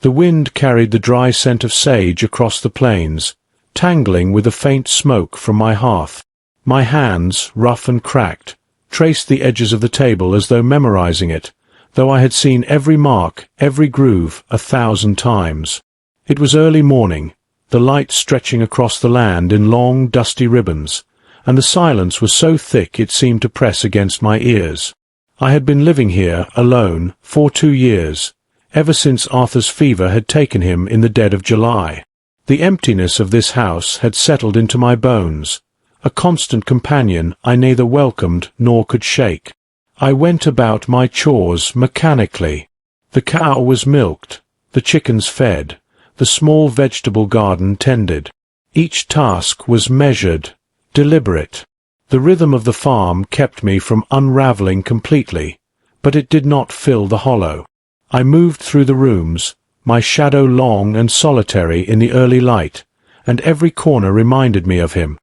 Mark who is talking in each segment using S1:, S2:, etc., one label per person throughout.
S1: The wind carried the dry scent of sage across the plains, tangling with the faint smoke from my hearth. My hands, rough and cracked, traced the edges of the table as though memorizing it, though I had seen every mark, every groove, 1,000 times. It was early morning, the light stretching across the land in long, dusty ribbons, and the silence was so thick it seemed to press against my ears. I had been living here, alone, for 2 years, ever since Arthur's fever had taken him in the dead of July. The emptiness of this house had settled into my bones, a constant companion I neither welcomed nor could shake. I went about my chores mechanically. The cow was milked, the chickens fed, the small vegetable garden tended. Each task was measured, deliberate. The rhythm of the farm kept me from unraveling completely, but it did not fill the hollow. I moved through the rooms, my shadow long and solitary in the early light, and every corner reminded me of him.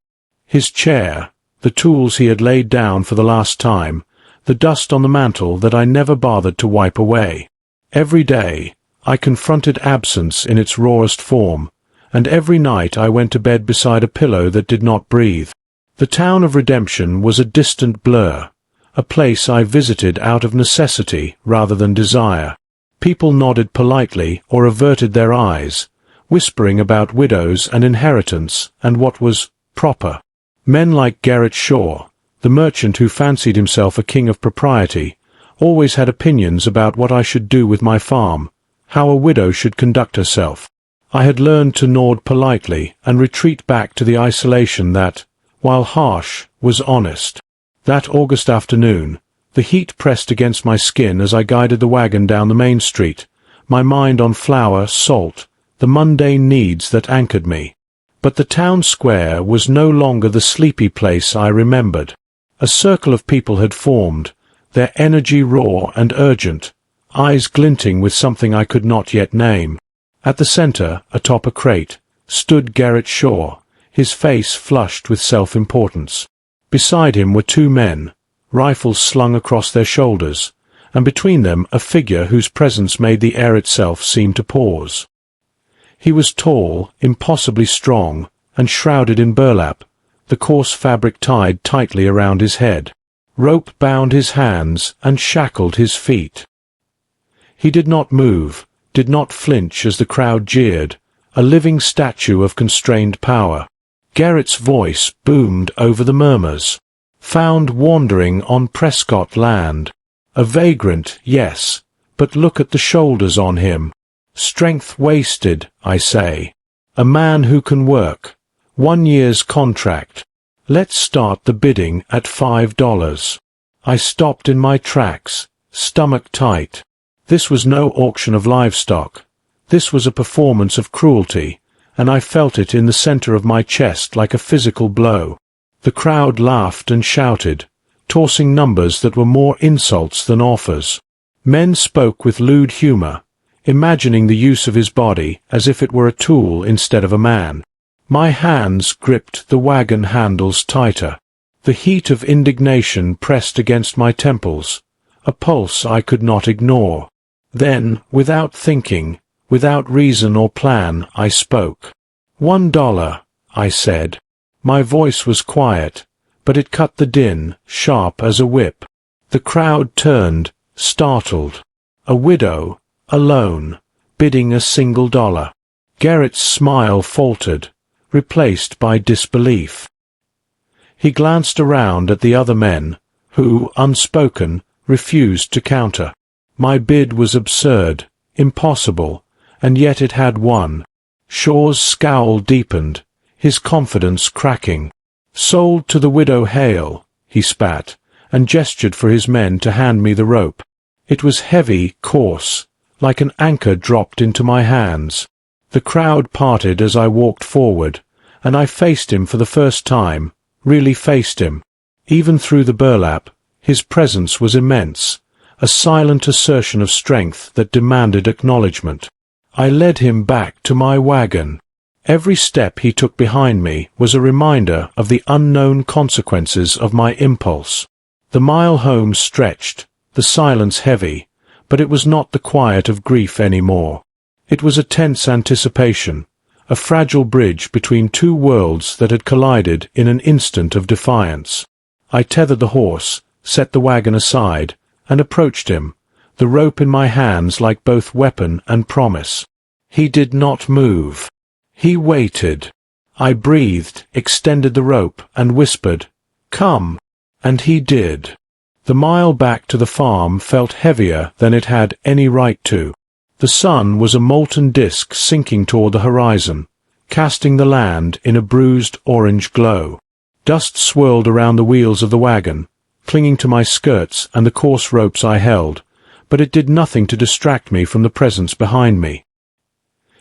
S1: His chair, the tools he had laid down for the last time, the dust on the mantel that I never bothered to wipe away. Every day I confronted absence in its rawest form, and every night I went to bed beside a pillow that did not breathe. The town of redemption was a distant blur, a place I visited out of necessity rather than desire. People nodded politely or averted their eyes, whispering about widows and inheritance and what was proper. Men like Garrett Shaw, the merchant who fancied himself a king of propriety, always had opinions about what I should do with my farm, how a widow should conduct herself. I had learned to nod politely and retreat back to the isolation that, while harsh, was honest. That August afternoon, the heat pressed against my skin as I guided the wagon down the main street, my mind on flour, salt, the mundane needs that anchored me. But the town square was no longer the sleepy place I remembered. A circle of people had formed, their energy raw and urgent, eyes glinting with something I could not yet name. At the center, atop a crate, stood Garrett Shaw, his face flushed with self-importance. Beside him were 2 men, rifles slung across their shoulders, and between them a figure whose presence made the air itself seem to pause. He was tall, impossibly strong, and shrouded in burlap, the coarse fabric tied tightly around his head. Rope bound his hands and shackled his feet. He did not move, did not flinch as the crowd jeered, a living statue of constrained power. Garrett's voice boomed over the murmurs. Found wandering on Prescott land. A vagrant, yes, but look at the shoulders on him. Strength wasted, I say. A man who can work. 1 year's contract. Let's start the bidding at $5. I stopped in my tracks, stomach tight. This was no auction of livestock. This was a performance of cruelty, and I felt it in the center of my chest like a physical blow. The crowd laughed and shouted, tossing numbers that were more insults than offers. Men spoke with lewd humor, imagining the use of his body as if it were a tool instead of a man. My hands gripped the wagon handles tighter. The heat of indignation pressed against my temples, a pulse I could not ignore. Then, without thinking, without reason or plan, I spoke. $1, I said. My voice was quiet, but it cut the din, sharp as a whip. The crowd turned, startled. A widow, alone, bidding $1. Garrett's smile faltered, replaced by disbelief. He glanced around at the other men, who, unspoken, refused to counter. My bid was absurd, impossible, and yet it had won. Shaw's scowl deepened, his confidence cracking. Sold to the widow Hale, he spat, and gestured for his men to hand me the rope. It was heavy, coarse, like an anchor dropped into my hands. The crowd parted as I walked forward, and I faced him for the first time, really faced him. Even through the burlap, his presence was immense, a silent assertion of strength that demanded acknowledgment. I led him back to my wagon. Every step he took behind me was a reminder of the unknown consequences of my impulse. The mile home stretched, the silence heavy, but it was not the quiet of grief any more. It was a tense anticipation, a fragile bridge between two worlds that had collided in an instant of defiance. I tethered the horse, set the wagon aside, and approached him, the rope in my hands like both weapon and promise. He did not move. He waited. I breathed, extended the rope, and whispered, "Come." And he did. The mile back to the farm felt heavier than it had any right to. The sun was a molten disk sinking toward the horizon, casting the land in a bruised orange glow. Dust swirled around the wheels of the wagon, clinging to my skirts and the coarse ropes I held, but it did nothing to distract me from the presence behind me.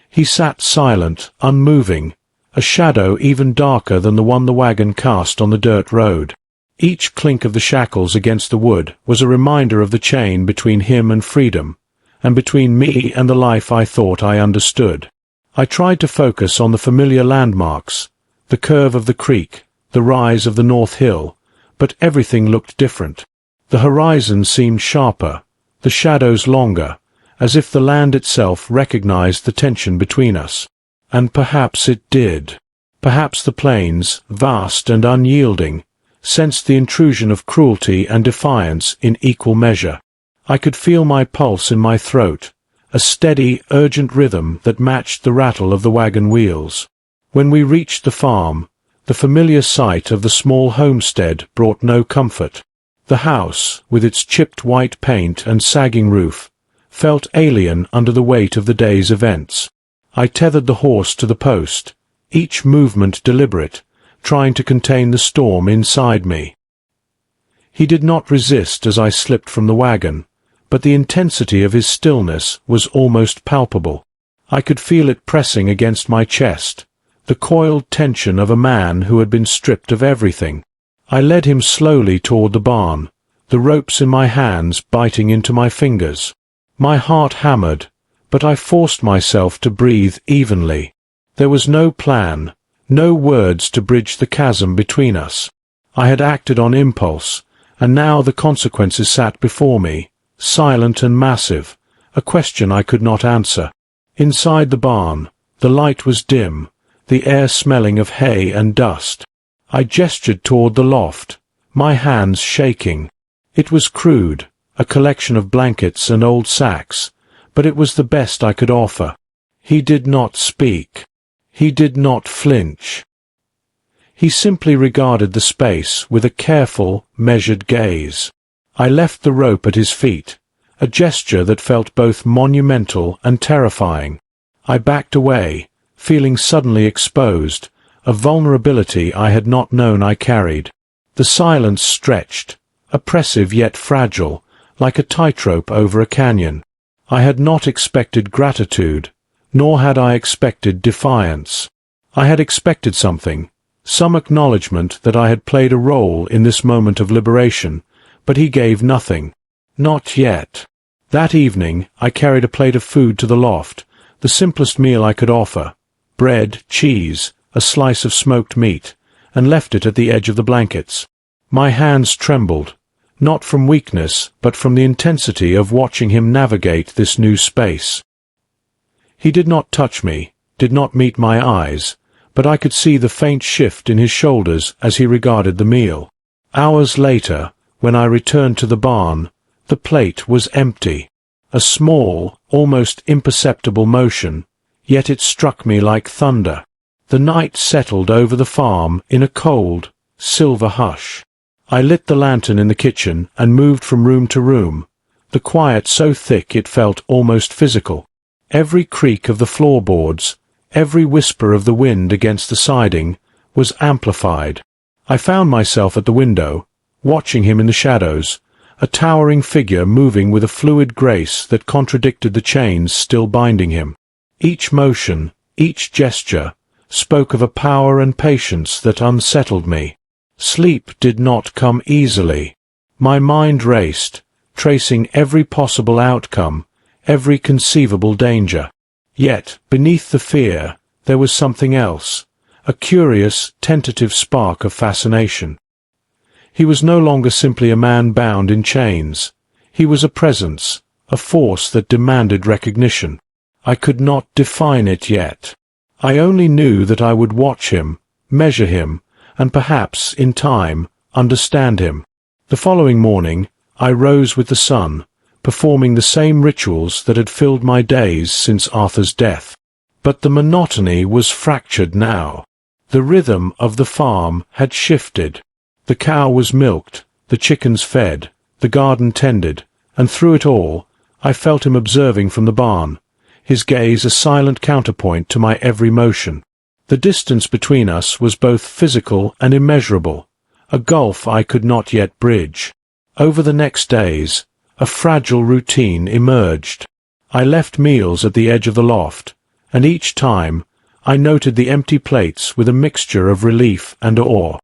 S1: He sat silent, unmoving, a shadow even darker than the one the wagon cast on the dirt road. Each clink of the shackles against the wood was a reminder of the chain between him and freedom, and between me and the life I thought I understood. I tried to focus on the familiar landmarks, the curve of the creek, the rise of the North Hill, but everything looked different. The horizon seemed sharper, the shadows longer, as if the land itself recognized the tension between us. And perhaps it did. Perhaps the plains, vast and unyielding, sensed the intrusion of cruelty and defiance in equal measure. I could feel my pulse in my throat, a steady, urgent rhythm that matched the rattle of the wagon wheels. When we reached the farm, the familiar sight of the small homestead brought no comfort. The house, with its chipped white paint and sagging roof, felt alien under the weight of the day's events. I tethered the horse to the post, each movement deliberate, trying to contain the storm inside me. He did not resist as I slipped from the wagon, but the intensity of his stillness was almost palpable. I could feel it pressing against my chest, the coiled tension of a man who had been stripped of everything. I led him slowly toward the barn, the ropes in my hands biting into my fingers. My heart hammered, but I forced myself to breathe evenly. There was no plan, no words to bridge the chasm between us. I had acted on impulse, and now the consequences sat before me, silent and massive, a question I could not answer. Inside the barn, the light was dim, the air smelling of hay and dust. I gestured toward the loft, my hands shaking. It was crude, a collection of blankets and old sacks, but it was the best I could offer. He did not speak. He did not flinch. He simply regarded the space with a careful, measured gaze. I left the rope at his feet, a gesture that felt both monumental and terrifying. I backed away, feeling suddenly exposed, a vulnerability I had not known I carried. The silence stretched, oppressive yet fragile, like a tightrope over a canyon. I had not expected gratitude, nor had I expected defiance. I had expected something, some acknowledgement that I had played a role in this moment of liberation, but he gave nothing. Not yet. That evening I carried a plate of food to the loft, the simplest meal I could offer, bread, cheese, a slice of smoked meat, and left it at the edge of the blankets. My hands trembled, not from weakness, but from the intensity of watching him navigate this new space. He did not touch me, did not meet my eyes, but I could see the faint shift in his shoulders as he regarded the meal. Hours later, when I returned to the barn, the plate was empty. A small, almost imperceptible motion, yet it struck me like thunder. The night settled over the farm in a cold, silver hush. I lit the lantern in the kitchen and moved from room to room, the quiet so thick it felt almost physical. Every creak of the floorboards, every whisper of the wind against the siding, was amplified. I found myself at the window, watching him in the shadows, a towering figure moving with a fluid grace that contradicted the chains still binding him. Each motion, each gesture, spoke of a power and patience that unsettled me. Sleep did not come easily. My mind raced, tracing every possible outcome, every conceivable danger. Yet, beneath the fear, there was something else, a curious, tentative spark of fascination. He was no longer simply a man bound in chains. He was a presence, a force that demanded recognition. I could not define it yet. I only knew that I would watch him, measure him, and perhaps, in time, understand him. The following morning, I rose with the sun, performing the same rituals that had filled my days since Arthur's death. But the monotony was fractured now. The rhythm of the farm had shifted. The cow was milked, the chickens fed, the garden tended, and through it all, I felt him observing from the barn, his gaze a silent counterpoint to my every motion. The distance between us was both physical and immeasurable, a gulf I could not yet bridge. Over the next days, a fragile routine emerged. I left meals at the edge of the loft, and each time, I noted the empty plates with a mixture of relief and awe.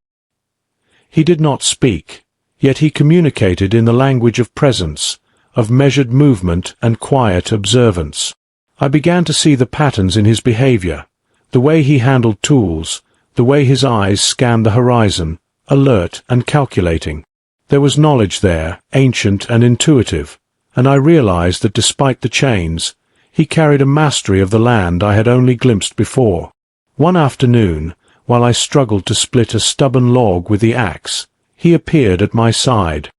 S1: He did not speak, yet he communicated in the language of presence, of measured movement and quiet observance. I began to see the patterns in his behavior, the way he handled tools, the way his eyes scanned the horizon, alert and calculating. There was knowledge there, ancient and intuitive, and I realized that despite the chains, he carried a mastery of the land I had only glimpsed before. One afternoon, while I struggled to split a stubborn log with the axe, he appeared at my side.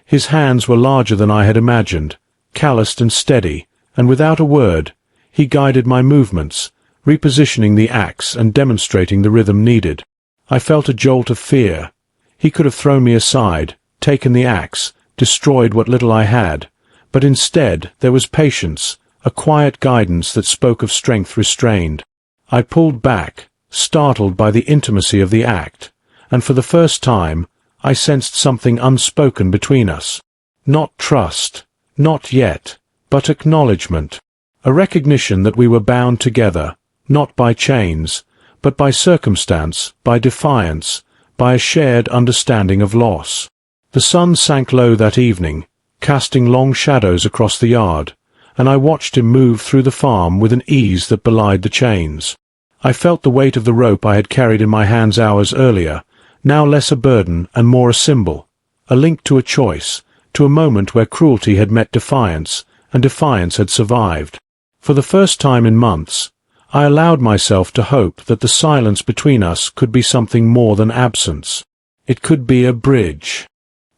S1: His hands were larger than I had imagined, calloused and steady, and without a word, he guided my movements, repositioning the axe and demonstrating the rhythm needed. I felt a jolt of fear. He could have thrown me aside, taken the axe, destroyed what little I had, but instead there was patience, a quiet guidance that spoke of strength restrained. I pulled back, startled by the intimacy of the act, and for the first time I sensed something unspoken between us. Not trust, not yet, but acknowledgement. A recognition that we were bound together, not by chains, but by circumstance, by defiance, by a shared understanding of loss. The sun sank low that evening, casting long shadows across the yard, and I watched him move through the farm with an ease that belied the chains. I felt the weight of the rope I had carried in my hands hours earlier, now less a burden and more a symbol, a link to a choice, to a moment where cruelty had met defiance, and defiance had survived. For the first time in months, I allowed myself to hope that the silence between us could be something more than absence. It could be a bridge.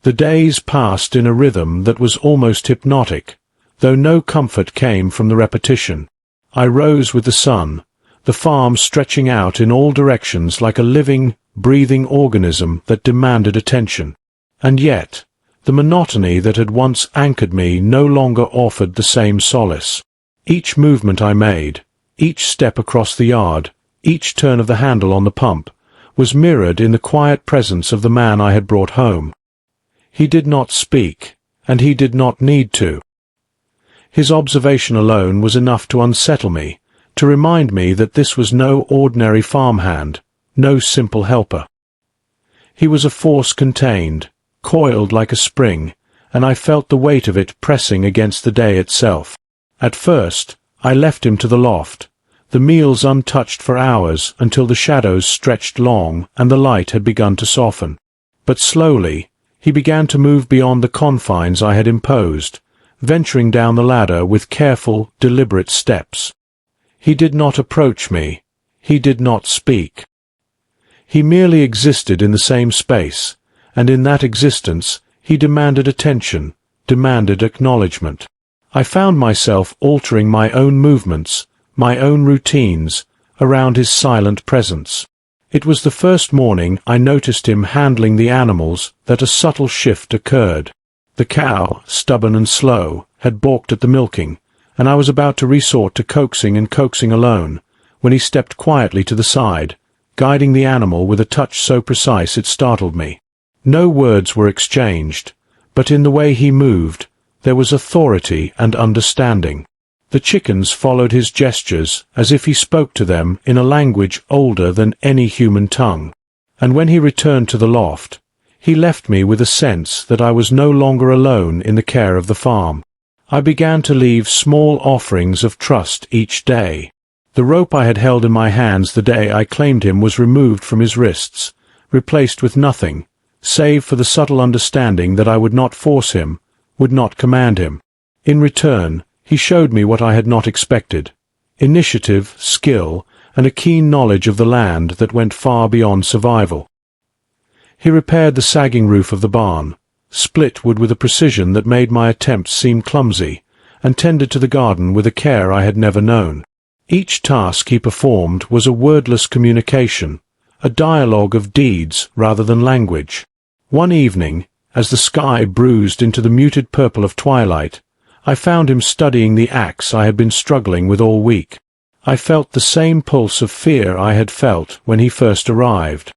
S1: The days passed in a rhythm that was almost hypnotic, though no comfort came from the repetition. I rose with the sun, the farm stretching out in all directions like a living, breathing organism that demanded attention. And yet, the monotony that had once anchored me no longer offered the same solace. Each movement I made, each step across the yard, each turn of the handle on the pump, was mirrored in the quiet presence of the man I had brought home. He did not speak, and he did not need to. His observation alone was enough to unsettle me, to remind me that this was no ordinary farmhand, no simple helper. He was a force contained, coiled like a spring, and I felt the weight of it pressing against the day itself. At first, I left him to the loft, the meals untouched for hours until the shadows stretched long and the light had begun to soften. But slowly, he began to move beyond the confines I had imposed, venturing down the ladder with careful, deliberate steps. He did not approach me. He did not speak. He merely existed in the same space, and in that existence he demanded attention, demanded acknowledgement. I found myself altering my own movements, my own routines, around his silent presence. It was the first morning I noticed him handling the animals that a subtle shift occurred. The cow, stubborn and slow, had balked at the milking, and I was about to resort to coaxing and coaxing alone, when he stepped quietly to the side, guiding the animal with a touch so precise it startled me. No words were exchanged, but in the way he moved, there was authority and understanding. The chickens followed his gestures as if he spoke to them in a language older than any human tongue. And when he returned to the loft, he left me with a sense that I was no longer alone in the care of the farm. I began to leave small offerings of trust each day. The rope I had held in my hands the day I claimed him was removed from his wrists, replaced with nothing, save for the subtle understanding that I would not force him, would not command him. In return, He showed me what I had not expected: initiative, skill, and a keen knowledge of the land that went far beyond survival. He repaired the sagging roof of the barn, split wood with a precision that made my attempts seem clumsy, and tended to the garden with a care I had never known. Each task he performed was a wordless communication, a dialogue of deeds rather than language. One evening, as the sky bruised into the muted purple of twilight, I found him studying the axe I had been struggling with all week. I felt the same pulse of fear I had felt when he first arrived.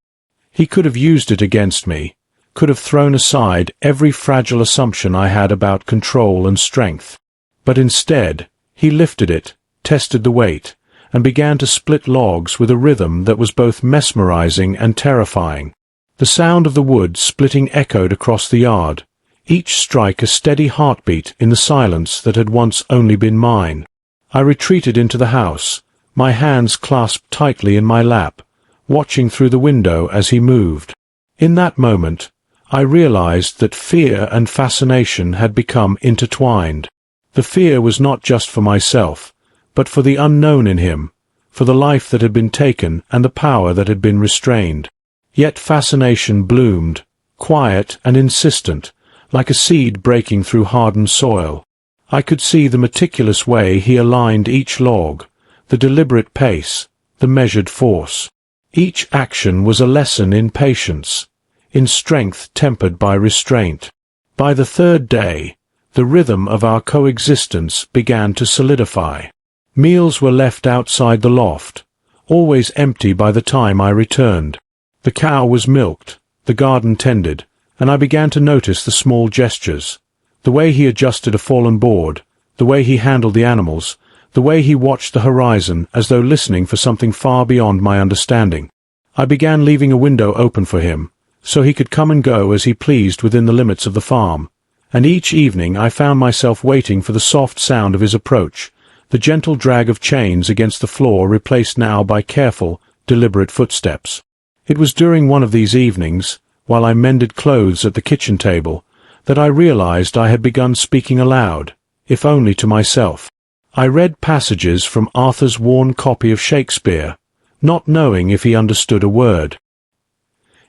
S1: He could have used it against me, could have thrown aside every fragile assumption I had about control and strength. But instead, he lifted it, tested the weight, and began to split logs with a rhythm that was both mesmerizing and terrifying. The sound of the wood splitting echoed across the yard, each strike a steady heartbeat in the silence that had once only been mine. I retreated into the house, my hands clasped tightly in my lap, watching through the window as he moved. In that moment, I realized that fear and fascination had become intertwined. The fear was not just for myself, but for the unknown in him, for the life that had been taken and the power that had been restrained. Yet fascination bloomed, quiet and insistent, like a seed breaking through hardened soil. I could see the meticulous way he aligned each log, the deliberate pace, the measured force. Each action was a lesson in patience, in strength tempered by restraint. By the third day, the rhythm of our coexistence began to solidify. Meals were left outside the loft, always empty by the time I returned. The cow was milked, the garden tended, and I began to notice the small gestures, the way he adjusted a fallen board, the way he handled the animals, the way he watched the horizon as though listening for something far beyond my understanding. I began leaving a window open for him, so he could come and go as he pleased within the limits of the farm, and each evening I found myself waiting for the soft sound of his approach, the gentle drag of chains against the floor replaced now by careful, deliberate footsteps. It was during one of these evenings, while I mended clothes at the kitchen table, that I realized I had begun speaking aloud, if only to myself. I read passages from Arthur's worn copy of Shakespeare, not knowing if he understood a word.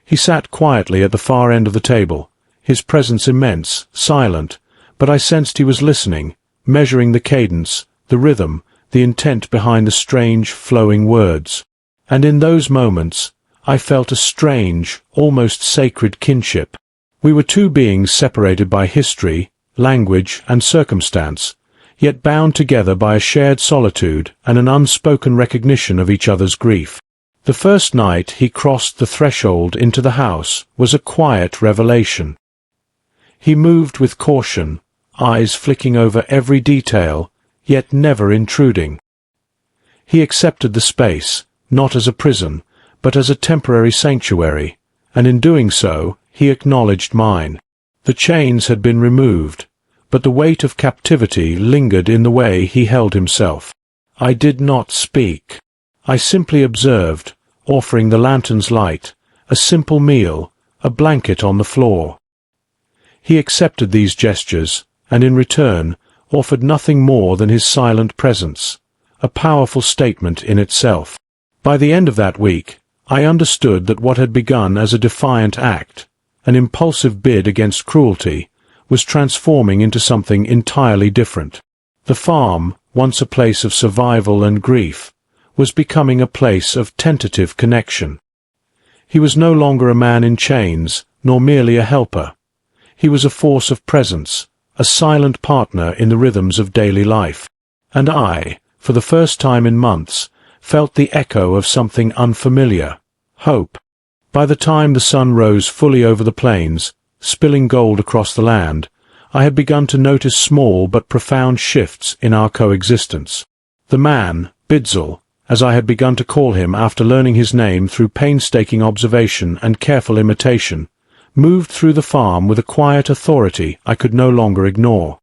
S1: He sat quietly at the far end of the table, his presence immense, silent, but I sensed he was listening, measuring the cadence, the rhythm, the intent behind the strange, flowing words. And in those moments, I felt a strange, almost sacred kinship. We were two beings separated by history, language, and circumstance, yet bound together by a shared solitude and an unspoken recognition of each other's grief. The first night he crossed the threshold into the house was a quiet revelation. He moved with caution, eyes flicking over every detail, yet never intruding. He accepted the space, not as a prison, but as a temporary sanctuary, and in doing so, he acknowledged mine. The chains had been removed, but the weight of captivity lingered in the way he held himself. I did not speak. I simply observed, offering the lantern's light, a simple meal, a blanket on the floor. He accepted these gestures, and in return, offered nothing more than his silent presence, a powerful statement in itself. By the end of that week, I understood that what had begun as a defiant act, an impulsive bid against cruelty, was transforming into something entirely different. The farm, once a place of survival and grief, was becoming a place of tentative connection. He was no longer a man in chains, nor merely a helper. He was a force of presence, a silent partner in the rhythms of daily life. And I, for the first time in months, felt the echo of something unfamiliar: hope. By the time the sun rose fully over the plains, spilling gold across the land, I had begun to notice small but profound shifts in our coexistence. The man, Bidzl, as I had begun to call him after learning his name through painstaking observation and careful imitation, moved through the farm with a quiet authority I could no longer ignore.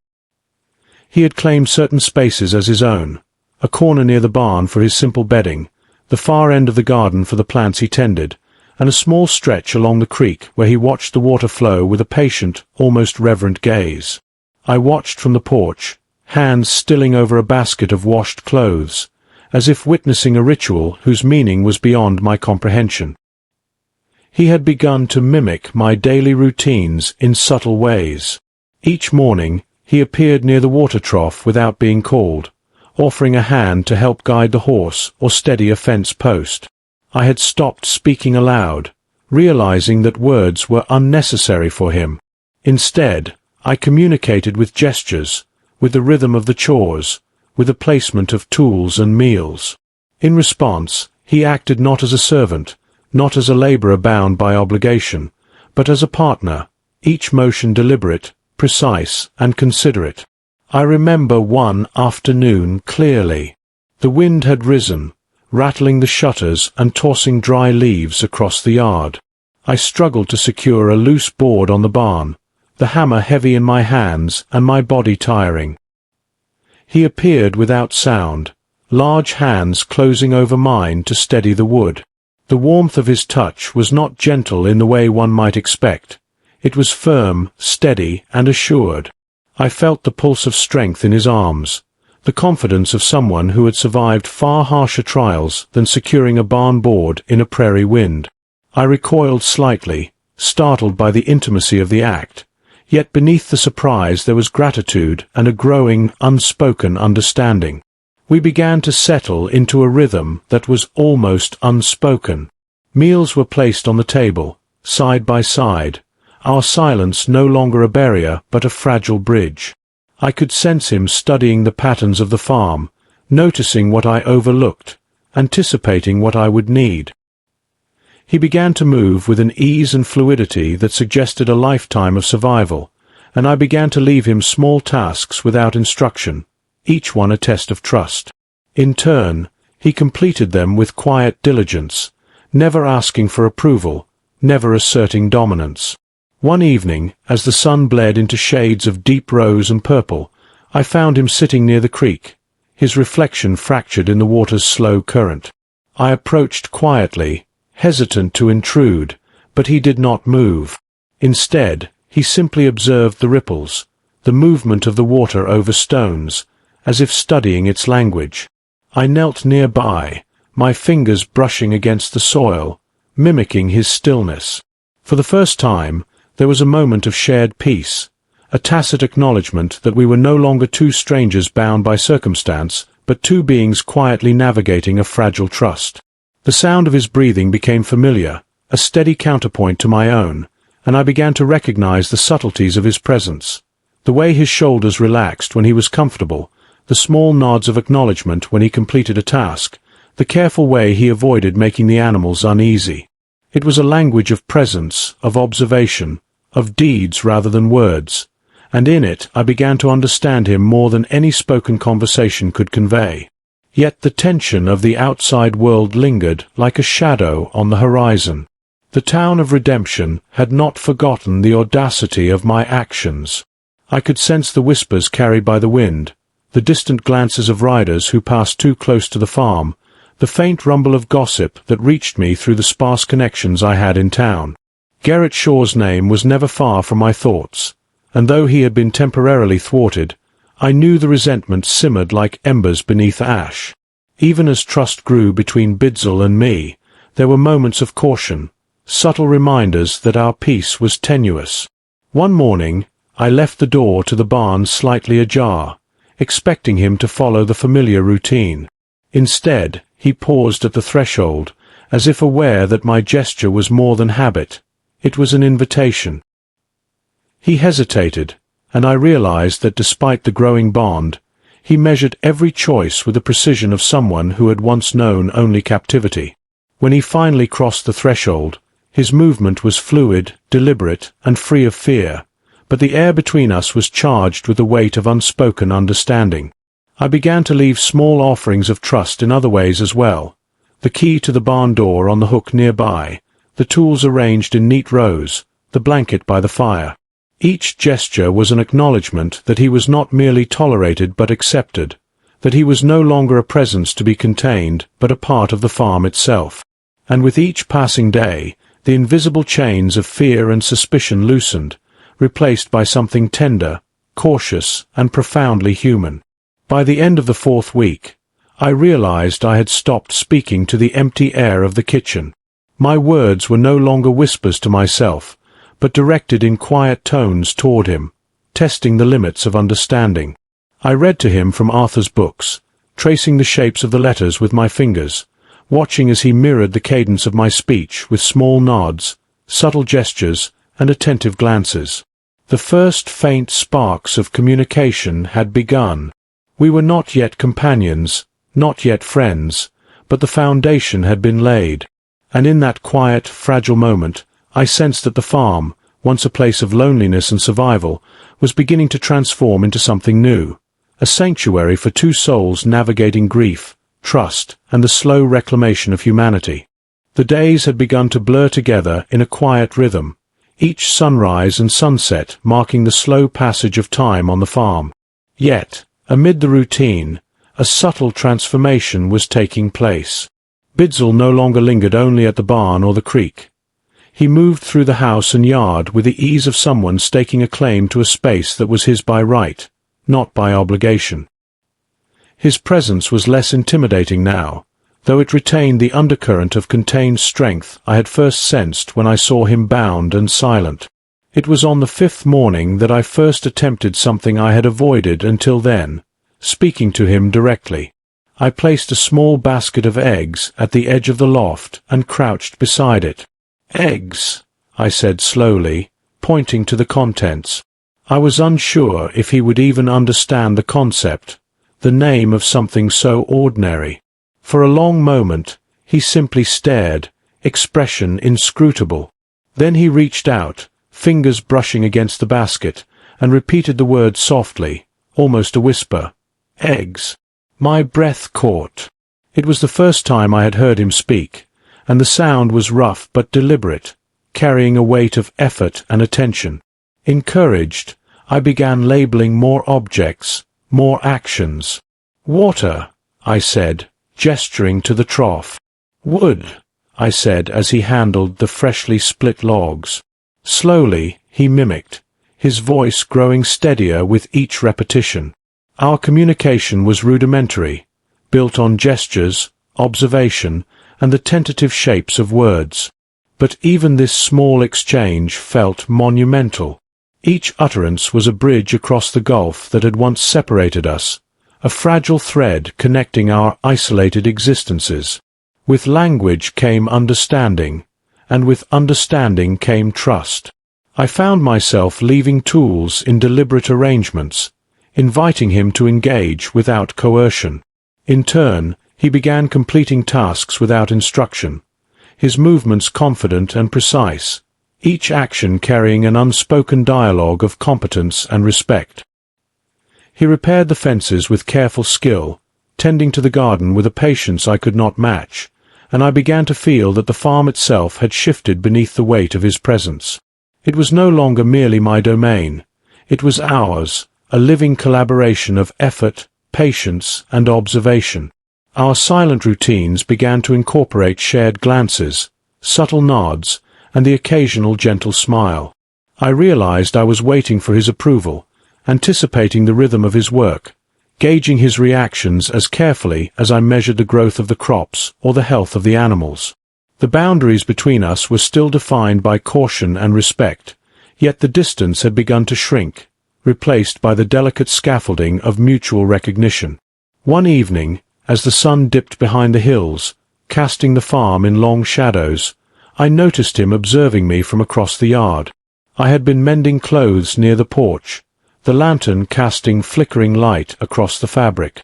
S1: He had claimed certain spaces as his own, a corner near the barn for his simple bedding, the far end of the garden for the plants he tended, and a small stretch along the creek where he watched the water flow with a patient, almost reverent gaze. I watched from the porch, hands stilling over a basket of washed clothes, as if witnessing a ritual whose meaning was beyond my comprehension. He had begun to mimic my daily routines in subtle ways. Each morning, he appeared near the water trough without being called, offering a hand to help guide the horse or steady a fence post. I had stopped speaking aloud, realizing that words were unnecessary for him. Instead, I communicated with gestures, with the rhythm of the chores, with the placement of tools and meals. In response, he acted not as a servant, not as a laborer bound by obligation, but as a partner, each motion deliberate, precise, and considerate. I remember one afternoon clearly. The wind had risen, rattling the shutters and tossing dry leaves across the yard. I struggled to secure a loose board on the barn, the hammer heavy in my hands and my body tiring. He appeared without sound, large hands closing over mine to steady the wood. The warmth of his touch was not gentle in the way one might expect. It was firm, steady, and assured. I felt the pulse of strength in his arms, the confidence of someone who had survived far harsher trials than securing a barn board in a prairie wind. I recoiled slightly, startled by the intimacy of the act, yet beneath the surprise there was gratitude and a growing, unspoken understanding. We began to settle into a rhythm that was almost unspoken. Meals were placed on the table, side by side, our silence no longer a barrier but a fragile bridge. I could sense him studying the patterns of the farm, noticing what I overlooked, anticipating what I would need. He began to move with an ease and fluidity that suggested a lifetime of survival, and I began to leave him small tasks without instruction, each one a test of trust. In turn, he completed them with quiet diligence, never asking for approval, never asserting dominance. One evening, as the sun bled into shades of deep rose and purple, I found him sitting near the creek, his reflection fractured in the water's slow current. I approached quietly, hesitant to intrude, but he did not move. Instead, he simply observed the ripples, the movement of the water over stones, as if studying its language. I knelt nearby, my fingers brushing against the soil, mimicking his stillness. For the first time, there was a moment of shared peace, a tacit acknowledgement that we were no longer two strangers bound by circumstance, but two beings quietly navigating a fragile trust. The sound of his breathing became familiar, a steady counterpoint to my own, and I began to recognize the subtleties of his presence. The way his shoulders relaxed when he was comfortable, the small nods of acknowledgement when he completed a task, the careful way he avoided making the animals uneasy. It was a language of presence, of observation, of deeds rather than words, and in it I began to understand him more than any spoken conversation could convey. Yet the tension of the outside world lingered like a shadow on the horizon. The town of redemption had not forgotten the audacity of my actions. I could sense the whispers carried by the wind, the distant glances of riders who passed too close to the farm, the faint rumble of gossip that reached me through the sparse connections I had in town. Garrett Shaw's name was never far from my thoughts, and though he had been temporarily thwarted, I knew the resentment simmered like embers beneath ash. Even as trust grew between Bidsell and me, there were moments of caution, subtle reminders that our peace was tenuous. One morning, I left the door to the barn slightly ajar, expecting him to follow the familiar routine. Instead, he paused at the threshold, as if aware that my gesture was more than habit. It was an invitation. He hesitated, and I realized that despite the growing bond, he measured every choice with the precision of someone who had once known only captivity. When he finally crossed the threshold, his movement was fluid, deliberate, and free of fear, but the air between us was charged with the weight of unspoken understanding. I began to leave small offerings of trust in other ways as well, the key to the barn door on the hook nearby, the tools arranged in neat rows, the blanket by the fire. Each gesture was an acknowledgement that he was not merely tolerated but accepted, that he was no longer a presence to be contained but a part of the farm itself. And with each passing day, the invisible chains of fear and suspicion loosened, replaced by something tender, cautious, and profoundly human. By the end of the 4th week, I realized I had stopped speaking to the empty air of the kitchen. My words were no longer whispers to myself, but directed in quiet tones toward him, testing the limits of understanding. I read to him from Arthur's books, tracing the shapes of the letters with my fingers, watching as he mirrored the cadence of my speech with small nods, subtle gestures, and attentive glances. The first faint sparks of communication had begun. We were not yet companions, not yet friends, but the foundation had been laid. And in that quiet, fragile moment, I sensed that the farm, once a place of loneliness and survival, was beginning to transform into something new, a sanctuary for two souls navigating grief, trust, and the slow reclamation of humanity. The days had begun to blur together in a quiet rhythm, each sunrise and sunset marking the slow passage of time on the farm. Yet, amid the routine, a subtle transformation was taking place. Bidzl no longer lingered only at the barn or the creek. He moved through the house and yard with the ease of someone staking a claim to a space that was his by right, not by obligation. His presence was less intimidating now, though it retained the undercurrent of contained strength I had first sensed when I saw him bound and silent. It was on the 5th morning that I first attempted something I had avoided until then, speaking to him directly. I placed a small basket of eggs at the edge of the loft and crouched beside it. "Eggs," I said slowly, pointing to the contents. I was unsure if he would even understand the concept, the name of something so ordinary. For a long moment, he simply stared, expression inscrutable. Then he reached out, fingers brushing against the basket, and repeated the word softly, almost a whisper. "Eggs." My breath caught. It was the first time I had heard him speak, and the sound was rough but deliberate, carrying a weight of effort and attention. Encouraged, I began labeling more objects, more actions. "Water," I said, gesturing to the trough. "Wood," I said as he handled the freshly split logs. Slowly, he mimicked, his voice growing steadier with each repetition. Our communication was rudimentary, built on gestures, observation, and the tentative shapes of words. But even this small exchange felt monumental. Each utterance was a bridge across the gulf that had once separated us, a fragile thread connecting our isolated existences. With language came understanding, and with understanding came trust. I found myself leaving tools in deliberate arrangements, inviting him to engage without coercion. In turn, he began completing tasks without instruction, his movements confident and precise, each action carrying an unspoken dialogue of competence and respect. He repaired the fences with careful skill, tending to the garden with a patience I could not match, and I began to feel that the farm itself had shifted beneath the weight of his presence. It was no longer merely my domain. It was ours, a living collaboration of effort, patience, and observation. Our silent routines began to incorporate shared glances, subtle nods, and the occasional gentle smile. I realized I was waiting for his approval, anticipating the rhythm of his work, gauging his reactions as carefully as I measured the growth of the crops or the health of the animals. The boundaries between us were still defined by caution and respect, yet the distance had begun to shrink, replaced by the delicate scaffolding of mutual recognition. One evening, as the sun dipped behind the hills, casting the farm in long shadows, I noticed him observing me from across the yard. I had been mending clothes near the porch, the lantern casting flickering light across the fabric.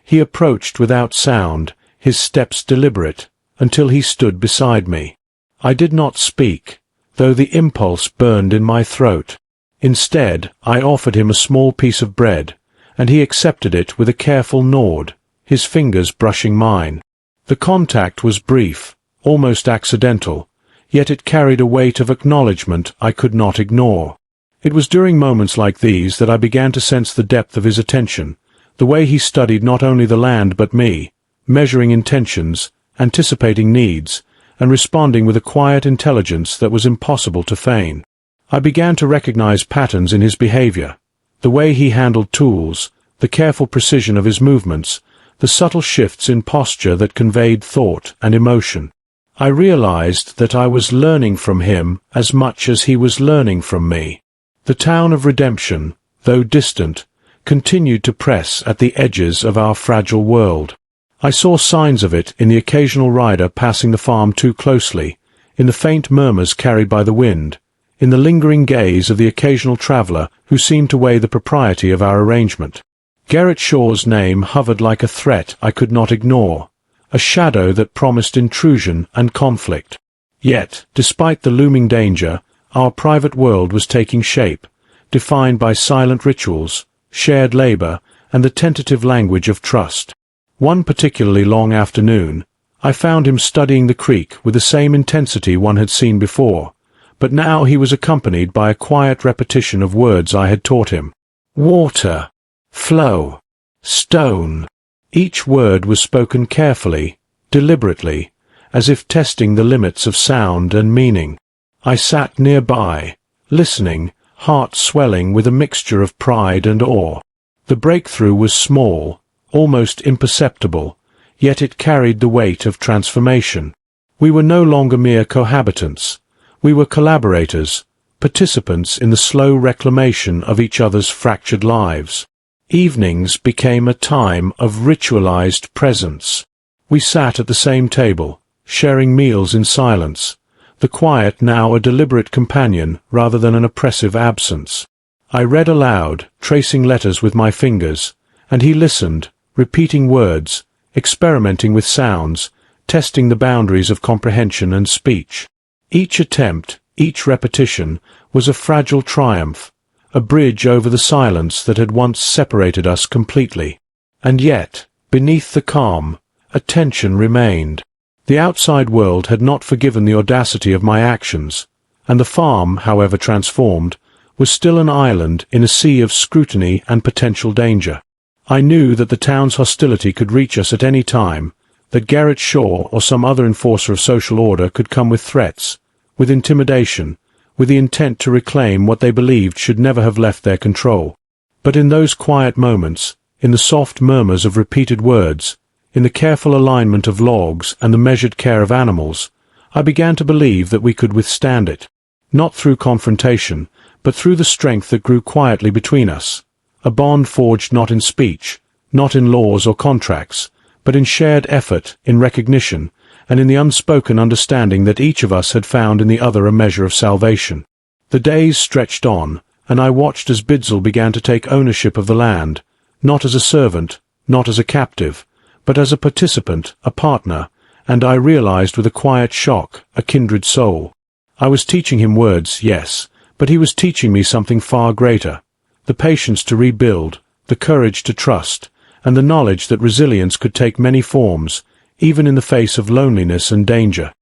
S1: He approached without sound, his steps deliberate, until he stood beside me. I did not speak, though the impulse burned in my throat. Instead, I offered him a small piece of bread, and he accepted it with a careful nod, his fingers brushing mine. The contact was brief, almost accidental, yet it carried a weight of acknowledgement I could not ignore. It was during moments like these that I began to sense the depth of his attention, the way he studied not only the land but me, measuring intentions, anticipating needs, and responding with a quiet intelligence that was impossible to feign. I began to recognize patterns in his behavior, The way he handled tools, the careful precision of his movements, the subtle shifts in posture that conveyed thought and emotion. I realized that I was learning from him as much as he was learning from me. The town of redemption, though distant, continued to press at the edges of our fragile world. I saw signs of it in the occasional rider passing the farm too closely, in the faint murmurs carried by the wind, in the lingering gaze of the occasional traveler who seemed to weigh the propriety of our arrangement. Garrett Shaw's name hovered like a threat I could not ignore, a shadow that promised intrusion and conflict. Yet, despite the looming danger, our private world was taking shape, defined by silent rituals, shared labor, and the tentative language of trust. One particularly long afternoon, I found him studying the creek with the same intensity one had seen before, but now he was accompanied by a quiet repetition of words I had taught him. Water, flow, stone. Each word was spoken carefully, deliberately, as if testing the limits of sound and meaning. I sat nearby, listening, heart swelling with a mixture of pride and awe. The breakthrough was small, almost imperceptible, yet it carried the weight of transformation. We were no longer mere cohabitants. We were collaborators, participants in the slow reclamation of each other's fractured lives. Evenings became a time of ritualized presence. We sat at the same table, sharing meals in silence, the quiet now a deliberate companion rather than an oppressive absence. I read aloud, tracing letters with my fingers, and he listened, repeating words, experimenting with sounds, testing the boundaries of comprehension and speech. Each attempt, each repetition, was a fragile triumph, a bridge over the silence that had once separated us completely. And yet, beneath the calm, a tension remained. The outside world had not forgiven the audacity of my actions, and the farm, however transformed, was still an island in a sea of scrutiny and potential danger. I knew that the town's hostility could reach us at any time, that Garrett Shaw or some other enforcer of social order could come with threats, with intimidation, with the intent to reclaim what they believed should never have left their control. But in those quiet moments, in the soft murmurs of repeated words, in the careful alignment of logs and the measured care of animals, I began to believe that we could withstand it. Not through confrontation, but through the strength that grew quietly between us, a bond forged not in speech, not in laws or contracts, but in shared effort, in recognition, and in the unspoken understanding that each of us had found in the other a measure of salvation. The days stretched on, and I watched as Bidzell began to take ownership of the land, not as a servant, not as a captive, but as a participant, a partner, and I realized with a quiet shock, a kindred soul. I was teaching him words, yes, but he was teaching me something far greater, the patience to rebuild, the courage to trust, and the knowledge that resilience could take many forms, even in the face of loneliness and danger.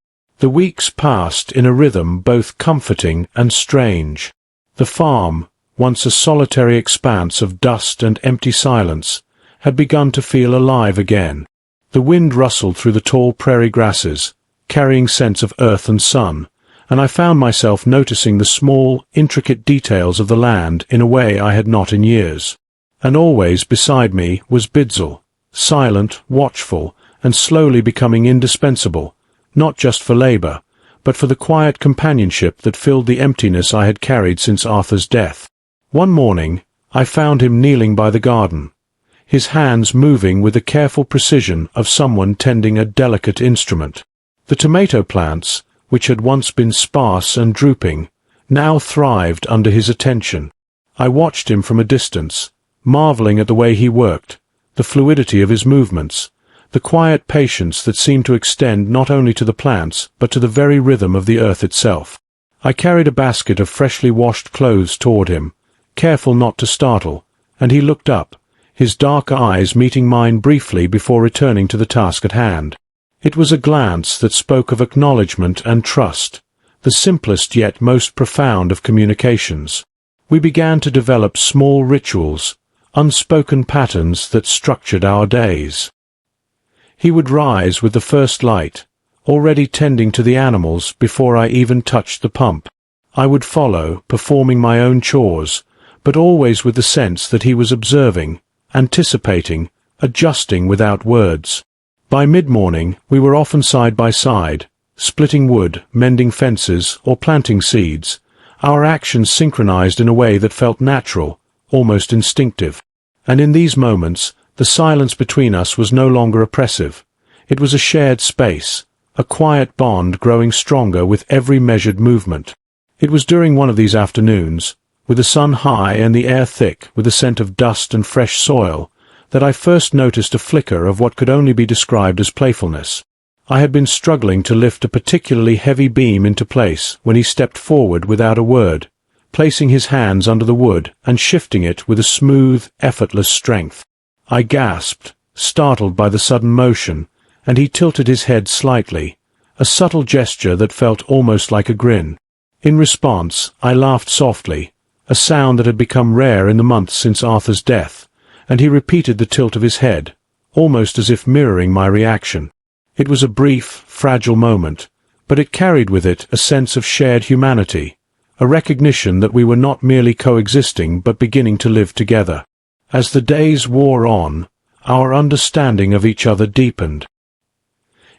S1: The weeks passed in a rhythm both comforting and strange. The farm, once a solitary expanse of dust and empty silence, had begun to feel alive again. The wind rustled through the tall prairie grasses, carrying scents of earth and sun, and I found myself noticing the small, intricate details of the land in a way I had not in years. And always beside me was Bidzell, silent, watchful, and slowly becoming indispensable, not just for labor, but for the quiet companionship that filled the emptiness I had carried since Arthur's death. One morning, I found him kneeling by the garden, his hands moving with the careful precision of someone tending a delicate instrument. The tomato plants, which had once been sparse and drooping, now thrived under his attention. I watched him from a distance, marveling at the way he worked, the fluidity of his movements, the quiet patience that seemed to extend not only to the plants, but to the very rhythm of the earth itself. I carried a basket of freshly washed clothes toward him, careful not to startle, and he looked up, his dark eyes meeting mine briefly before returning to the task at hand. It was a glance that spoke of acknowledgement and trust, the simplest yet most profound of communications. We began to develop small rituals, unspoken patterns that structured our days. He would rise with the first light, already tending to the animals before I even touched the pump. I would follow, performing my own chores, but always with the sense that he was observing, anticipating, adjusting without words. By mid-morning, we were often side by side, splitting wood, mending fences, or planting seeds, our actions synchronized in a way that felt natural, almost instinctive. And in these moments, the silence between us was no longer oppressive. It was a shared space, a quiet bond growing stronger with every measured movement. It was during one of these afternoons, with the sun high and the air thick with the scent of dust and fresh soil, that I first noticed a flicker of what could only be described as playfulness. I had been struggling to lift a particularly heavy beam into place when he stepped forward without a word, placing his hands under the wood and shifting it with a smooth, effortless strength. I gasped, startled by the sudden motion, and he tilted his head slightly, a subtle gesture that felt almost like a grin. In response, I laughed softly, a sound that had become rare in the months since Arthur's death, and he repeated the tilt of his head, almost as if mirroring my reaction. It was a brief, fragile moment, but it carried with it a sense of shared humanity, a recognition that we were not merely coexisting but beginning to live together. As the days wore on, our understanding of each other deepened.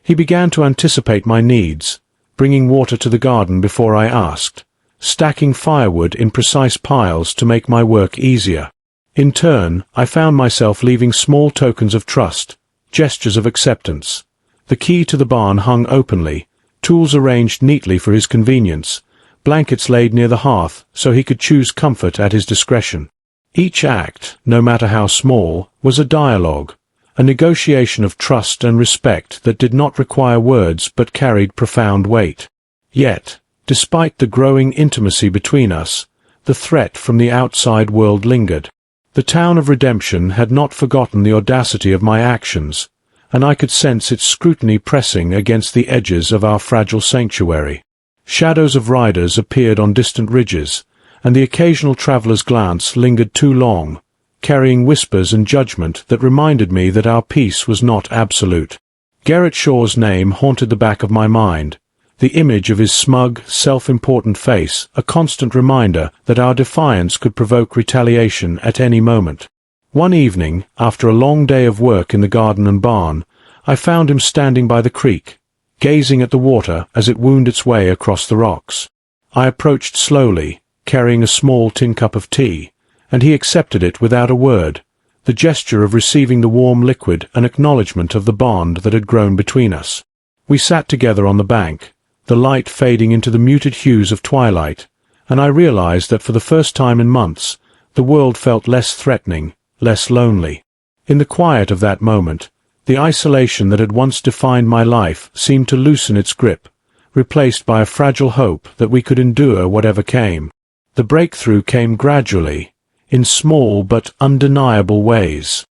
S1: He began to anticipate my needs, bringing water to the garden before I asked, stacking firewood in precise piles to make my work easier. In turn, I found myself leaving small tokens of trust, gestures of acceptance. The key to the barn hung openly, tools arranged neatly for his convenience, blankets laid near the hearth so he could choose comfort at his discretion. Each act, no matter how small, was a dialogue, a negotiation of trust and respect that did not require words but carried profound weight. Yet, despite the growing intimacy between us, the threat from the outside world lingered. The town of Redemption had not forgotten the audacity of my actions, and I could sense its scrutiny pressing against the edges of our fragile sanctuary. Shadows of riders appeared on distant ridges, and the occasional traveler's glance lingered too long, carrying whispers and judgment that reminded me that our peace was not absolute. Garrett Shaw's name haunted the back of my mind, the image of his smug, self-important face a constant reminder that our defiance could provoke retaliation at any moment. One evening, after a long day of work in the garden and barn, I found him standing by the creek, gazing at the water as it wound its way across the rocks. I approached slowly, carrying a small tin cup of tea, and he accepted it without a word, the gesture of receiving the warm liquid an acknowledgment of the bond that had grown between us. We sat together on the bank, the light fading into the muted hues of twilight, and I realized that for the first time in months, the world felt less threatening, less lonely. In the quiet of that moment, the isolation that had once defined my life seemed to loosen its grip, replaced by a fragile hope that we could endure whatever came. The breakthrough came gradually, in small but undeniable ways.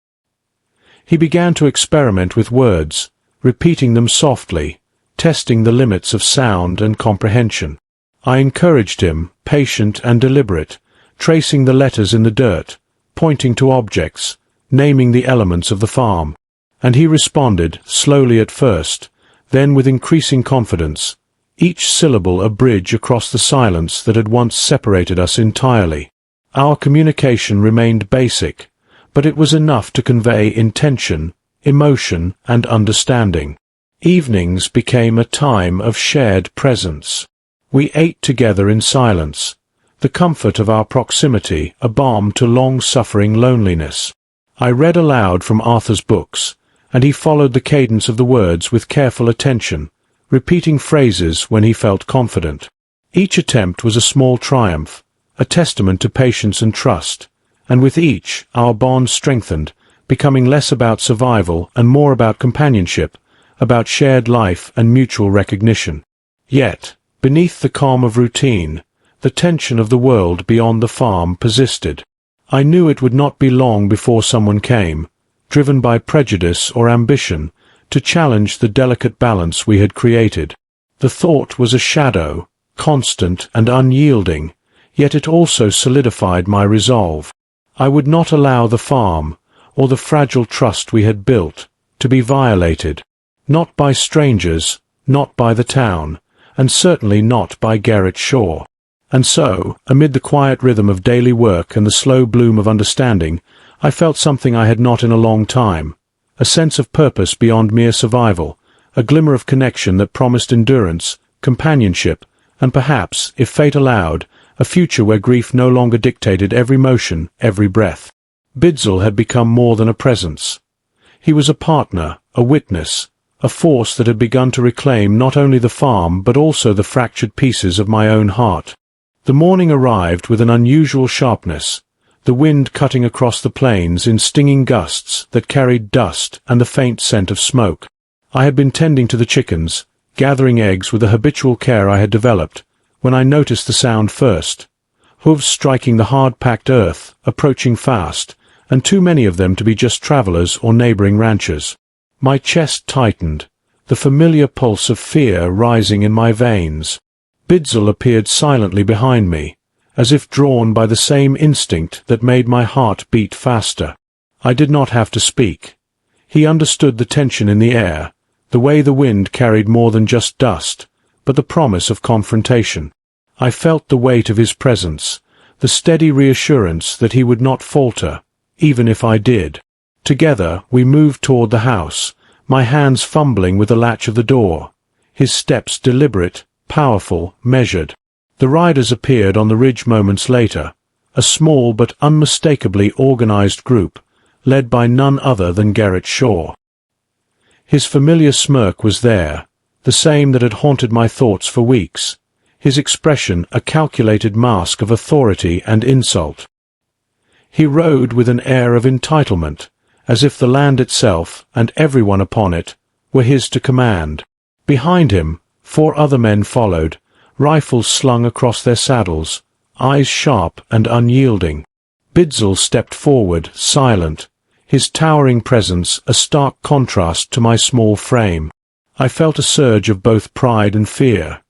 S1: He began to experiment with words, repeating them softly, testing the limits of sound and comprehension. I encouraged him, patient and deliberate, tracing the letters in the dirt, pointing to objects, naming the elements of the farm. And he responded, slowly at first, then with increasing confidence, each syllable a bridge across the silence that had once separated us entirely. Our communication remained basic, but it was enough to convey intention, emotion, and understanding. Evenings became a time of shared presence. We ate together in silence, the comfort of our proximity a balm to long-suffering loneliness. I read aloud from Arthur's books, and he followed the cadence of the words with careful attention, repeating phrases when he felt confident. Each attempt was a small triumph, a testament to patience and trust, and with each our bond strengthened, becoming less about survival and more about companionship, about shared life and mutual recognition. Yet, beneath the calm of routine, the tension of the world beyond the farm persisted. I knew it would not be long before someone came, driven by prejudice or ambition, to challenge the delicate balance we had created. The thought was a shadow, constant and unyielding, yet it also solidified my resolve. I would not allow the farm, or the fragile trust we had built, to be violated. Not by strangers, not by the town, and certainly not by Garrett Shaw. And so, amid the quiet rhythm of daily work and the slow bloom of understanding, I felt something I had not in a long time, a sense of purpose beyond mere survival, a glimmer of connection that promised endurance, companionship, and perhaps, if fate allowed, a future where grief no longer dictated every motion, every breath. Bidzl had become more than a presence. He was a partner, a witness, a force that had begun to reclaim not only the farm but also the fractured pieces of my own heart. The morning arrived with an unusual sharpness, the wind cutting across the plains in stinging gusts that carried dust and the faint scent of smoke. I had been tending to the chickens, gathering eggs with the habitual care I had developed, when I noticed the sound first. Hooves striking the hard-packed earth, approaching fast, and too many of them to be just travelers or neighboring ranchers. My chest tightened, the familiar pulse of fear rising in my veins. Bidzl appeared silently behind me, as if drawn by the same instinct that made my heart beat faster. I did not have to speak. He understood the tension in the air, the way the wind carried more than just dust, but the promise of confrontation. I felt the weight of his presence, the steady reassurance that he would not falter, even if I did. Together we moved toward the house, my hands fumbling with the latch of the door, his steps deliberate, powerful, measured. The riders appeared on the ridge moments later, a small but unmistakably organized group, led by none other than Garrett Shaw. His familiar smirk was there, the same that had haunted my thoughts for weeks, his expression a calculated mask of authority and insult. He rode with an air of entitlement, as if the land itself, and everyone upon it, were his to command. Behind him, 4 other men followed, rifles slung across their saddles, eyes sharp and unyielding. Bidzl stepped forward, silent, his towering presence a stark contrast to my small frame. I felt a surge of both pride and fear.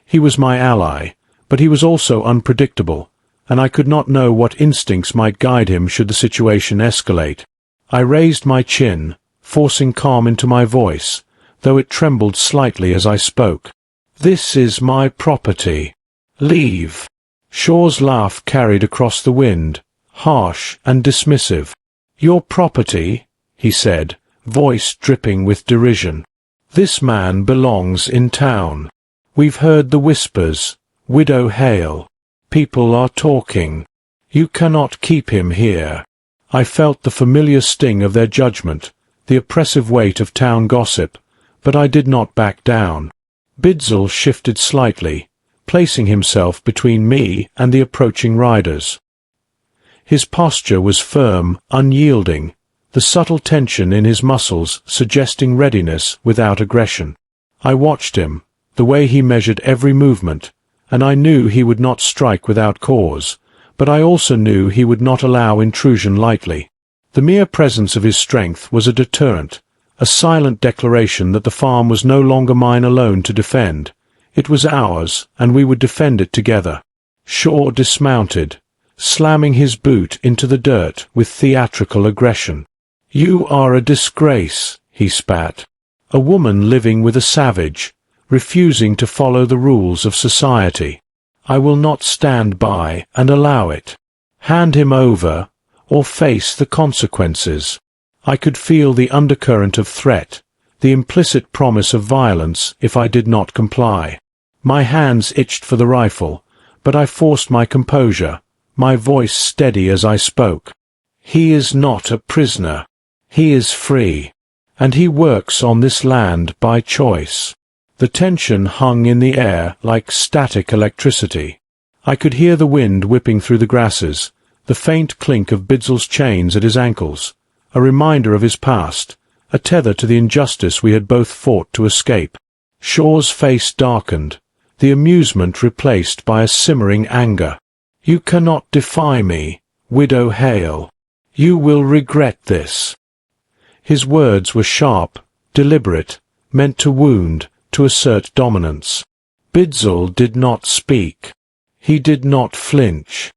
S1: He was my ally, but he was also unpredictable, and I could not know what instincts might guide him should the situation escalate. I raised my chin, forcing calm into my voice, though it trembled slightly as I spoke. "This is my property. Leave." Shaw's laugh carried across the wind, harsh and dismissive. "Your property," he said, voice dripping with derision. "This man belongs in town. We've heard the whispers. Widow Hale. People are talking. You cannot keep him here." I felt the familiar sting of their judgment, the oppressive weight of town gossip, but I did not back down. Bidzl shifted slightly, placing himself between me and the approaching riders. His posture was firm, unyielding, the subtle tension in his muscles suggesting readiness without aggression. I watched him, the way he measured every movement, and I knew he would not strike without cause, but I also knew he would not allow intrusion lightly. The mere presence of his strength was a deterrent, a silent declaration that the farm was no longer mine alone to defend. It was ours, and we would defend it together. Shaw dismounted, slamming his boot into the dirt with theatrical aggression. "You are a disgrace," he spat. "A woman living with a savage, refusing to follow the rules of society. I will not stand by and allow it. Hand him over, or face the consequences." I could feel the undercurrent of threat, the implicit promise of violence if I did not comply. My hands itched for the rifle, but I forced my composure, my voice steady as I spoke. "He is not a prisoner. He is free, and he works on this land by choice." The tension hung in the air like static electricity. I could hear the wind whipping through the grasses, the faint clink of Bidzl's chains at his ankles, a reminder of his past, a tether to the injustice we had both fought to escape. Shaw's face darkened, the amusement replaced by a simmering anger. "You cannot defy me, Widow Hale. You will regret this." His words were sharp, deliberate, meant to wound, to assert dominance. Bidzl did not speak. He did not flinch.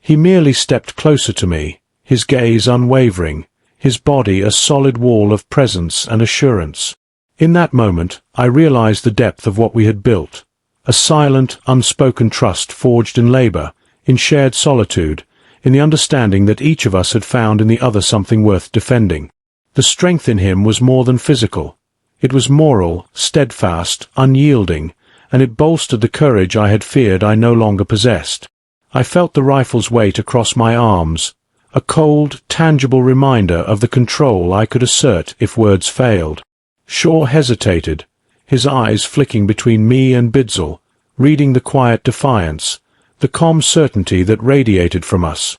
S1: He merely stepped closer to me, his gaze unwavering, his body a solid wall of presence and assurance. In that moment, I realized the depth of what we had built, a silent, unspoken trust forged in labor, in shared solitude, in the understanding that each of us had found in the other something worth defending. The strength in him was more than physical. It was moral, steadfast, unyielding, and it bolstered the courage I had feared I no longer possessed. I felt the rifle's weight across my arms, a cold, tangible reminder of the control I could assert if words failed. Shaw hesitated, his eyes flicking between me and Bidzell, reading the quiet defiance, the calm certainty that radiated from us.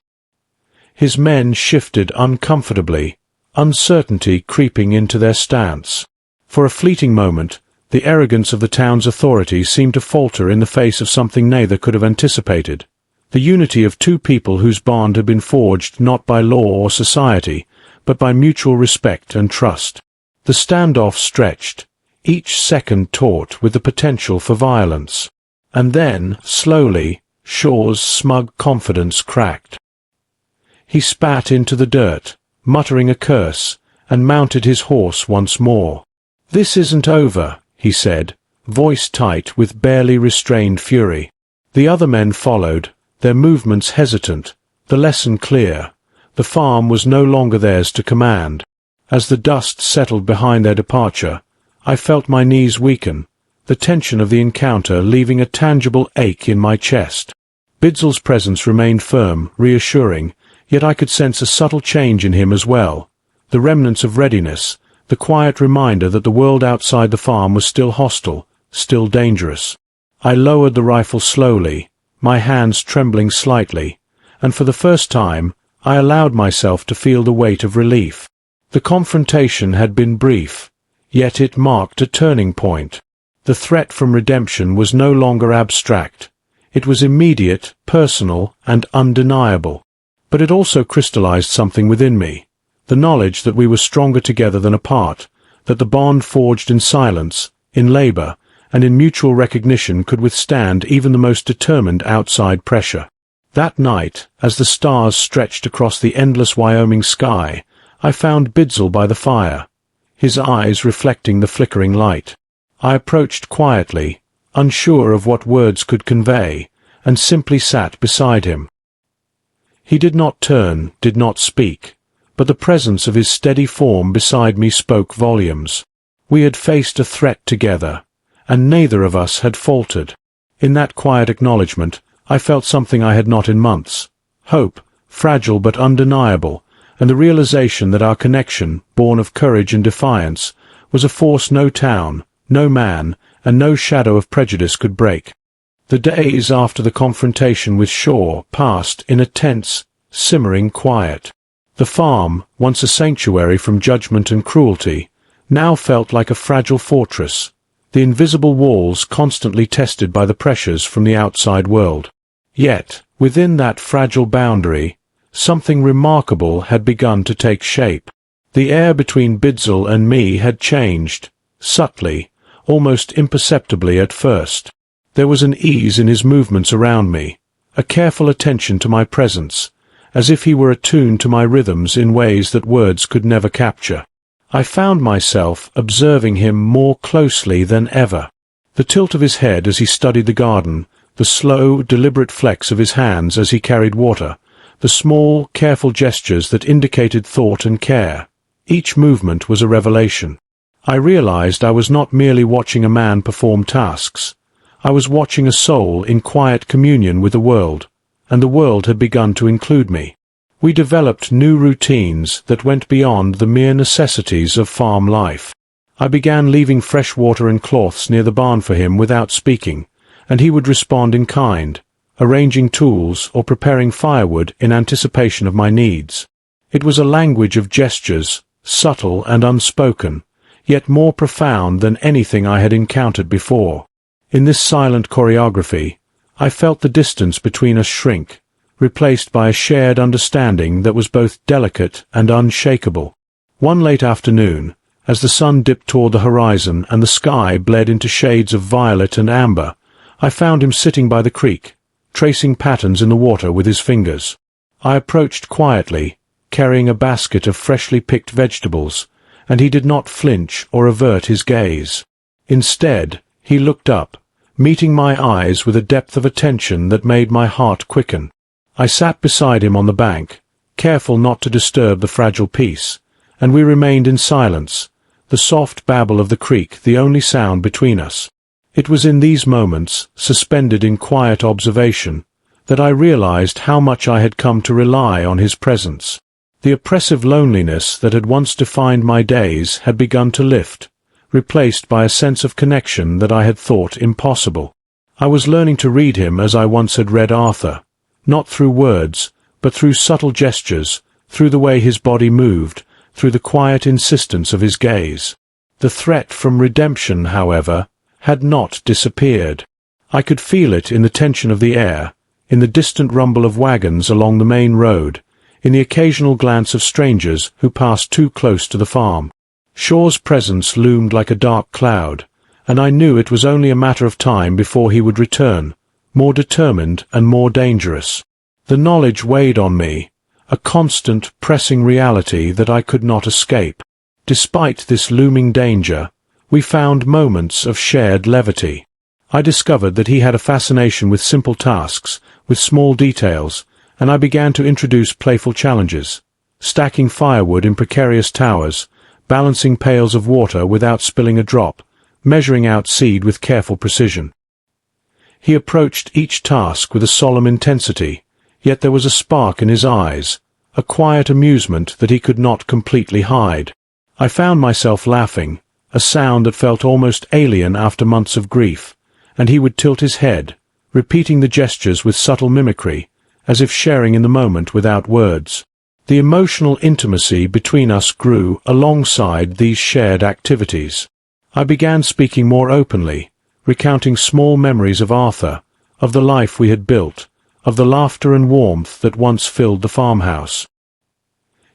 S1: His men shifted uncomfortably, uncertainty creeping into their stance. For a fleeting moment, the arrogance of the town's authorities seemed to falter in the face of something neither could have anticipated. The unity of two people whose bond had been forged not by law or society, but by mutual respect and trust. The standoff stretched, each second taut with the potential for violence. And then, slowly, Shaw's smug confidence cracked. He spat into the dirt, muttering a curse, and mounted his horse once more. "This isn't over," he said, voice tight with barely restrained fury. The other men followed, their movements hesitant, the lesson clear. The farm was no longer theirs to command. As the dust settled behind their departure, I felt my knees weaken, the tension of the encounter leaving a tangible ache in my chest. Bidzell's presence remained firm, reassuring, yet I could sense a subtle change in him as well. The remnants of readiness, the quiet reminder that the world outside the farm was still hostile, still dangerous. I lowered the rifle slowly, my hands trembling slightly, and for the first time, I allowed myself to feel the weight of relief. The confrontation had been brief, yet it marked a turning point. The threat from redemption was no longer abstract. It was immediate, personal, and undeniable. But it also crystallized something within me. The knowledge that we were stronger together than apart, that the bond forged in silence, in labor, and in mutual recognition could withstand even the most determined outside pressure. That night, as the stars stretched across the endless Wyoming sky, I found Bidzell by the fire, his eyes reflecting the flickering light. I approached quietly, unsure of what words could convey, and simply sat beside him. He did not turn, did not speak, but the presence of his steady form beside me spoke volumes. We had faced a threat together, and neither of us had faltered. In that quiet acknowledgement, I felt something I had not in months. Hope, fragile but undeniable, and the realization that our connection, born of courage and defiance, was a force no town, no man, and no shadow of prejudice could break. The days after the confrontation with Shaw passed in a tense, simmering quiet. The farm, once a sanctuary from judgment and cruelty, now felt like a fragile fortress, the invisible walls constantly tested by the pressures from the outside world. Yet, within that fragile boundary, something remarkable had begun to take shape. The air between Bidzell and me had changed, subtly, almost imperceptibly at first. There was an ease in his movements around me, a careful attention to my presence, as if he were attuned to my rhythms in ways that words could never capture. I found myself observing him more closely than ever. The tilt of his head as he studied the garden, the slow, deliberate flex of his hands as he carried water, the small, careful gestures that indicated thought and care. Each movement was a revelation. I realized I was not merely watching a man perform tasks. I was watching a soul in quiet communion with the world, and the world had begun to include me. We developed new routines that went beyond the mere necessities of farm life. I began leaving fresh water and cloths near the barn for him without speaking, and he would respond in kind, arranging tools or preparing firewood in anticipation of my needs. It was a language of gestures, subtle and unspoken, yet more profound than anything I had encountered before. In this silent choreography, I felt the distance between us shrink, replaced by a shared understanding that was both delicate and unshakable. One late afternoon, as the sun dipped toward the horizon and the sky bled into shades of violet and amber, I found him sitting by the creek, tracing patterns in the water with his fingers. I approached quietly, carrying a basket of freshly picked vegetables, and he did not flinch or avert his gaze. Instead, he looked up, meeting my eyes with a depth of attention that made my heart quicken. I sat beside him on the bank, careful not to disturb the fragile peace, and we remained in silence, the soft babble of the creek the only sound between us. It was in these moments, suspended in quiet observation, that I realized how much I had come to rely on his presence. The oppressive loneliness that had once defined my days had begun to lift, replaced by a sense of connection that I had thought impossible. I was learning to read him as I once had read Arthur, not through words, but through subtle gestures, through the way his body moved, through the quiet insistence of his gaze. The threat from redemption, however, had not disappeared. I could feel it in the tension of the air, in the distant rumble of wagons along the main road, in the occasional glance of strangers who passed too close to the farm. Shaw's presence loomed like a dark cloud, and I knew it was only a matter of time before he would return, more determined and more dangerous. The knowledge weighed on me, a constant, pressing reality that I could not escape. Despite this looming danger, we found moments of shared levity. I discovered that he had a fascination with simple tasks, with small details, and I began to introduce playful challenges, stacking firewood in precarious towers, balancing pails of water without spilling a drop, measuring out seed with careful precision. He approached each task with a solemn intensity, yet there was a spark in his eyes, a quiet amusement that he could not completely hide. I found myself laughing, a sound that felt almost alien after months of grief, and he would tilt his head, repeating the gestures with subtle mimicry, as if sharing in the moment without words. The emotional intimacy between us grew alongside these shared activities. I began speaking more openly, recounting small memories of Arthur, of the life we had built, of the laughter and warmth that once filled the farmhouse.